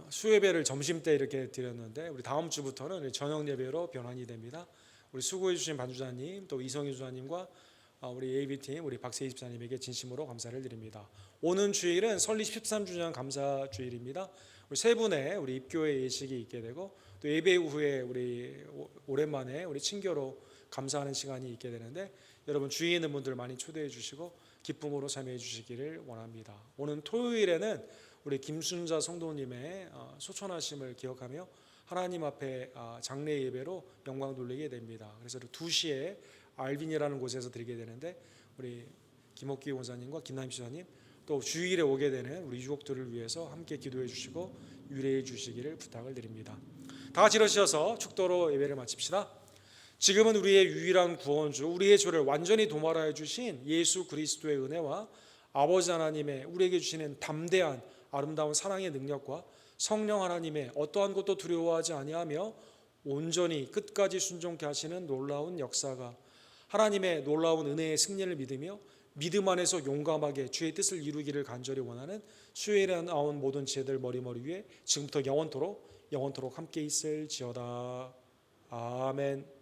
수요예배를 점심 때 이렇게 드렸는데 우리 다음 주부터는 우리 저녁 예배로 변환이 됩니다. 우리 수고해 주신 반주자님 또 이성희 주자님과 우리 AB팀 우리 박세희 집사님에게 진심으로 감사를 드립니다. 오는 주일은 설립 13주년 감사 주일입니다. 우리 세 분의 우리 입교회 예식이 있게 되고 또 예배 후에 우리 오랜만에 우리 친교로 감사하는 시간이 있게 되는데 여러분 주위에 있는 분들 많이 초대해 주시고 기쁨으로 참여해 주시기를 원합니다. 오는 토요일에는 우리 김순자 성도님의 소천하심을 기억하며 하나님 앞에 장례 예배로 영광 돌리게 됩니다. 그래서 2시에 알빈이라는 곳에서 드리게 되는데 우리 김옥기 원사님과 김남희 지사님 또 주일에 오게 되는 우리 유족들을 위해서 함께 기도해 주시고 유래해 주시기를 부탁을 드립니다. 다 같이 일어서셔서 축도로 예배를 마칩시다. 지금은 우리의 유일한 구원주, 우리의 죄를 완전히 도말하여 주신 예수 그리스도의 은혜와 아버지 하나님의 우리에게 주시는 담대한 아름다운 사랑의 능력과 성령 하나님의 어떠한 것도 두려워하지 아니하며 온전히 끝까지 순종케 하시는 놀라운 역사가 하나님의 놀라운 은혜의 승리를 믿으며 믿음 안에서 용감하게 주의 뜻을 이루기를 간절히 원하는 수요일에 나온 모든 지혜들 머리머리 위에 지금부터 영원토록 함께 있을지어다. 아멘.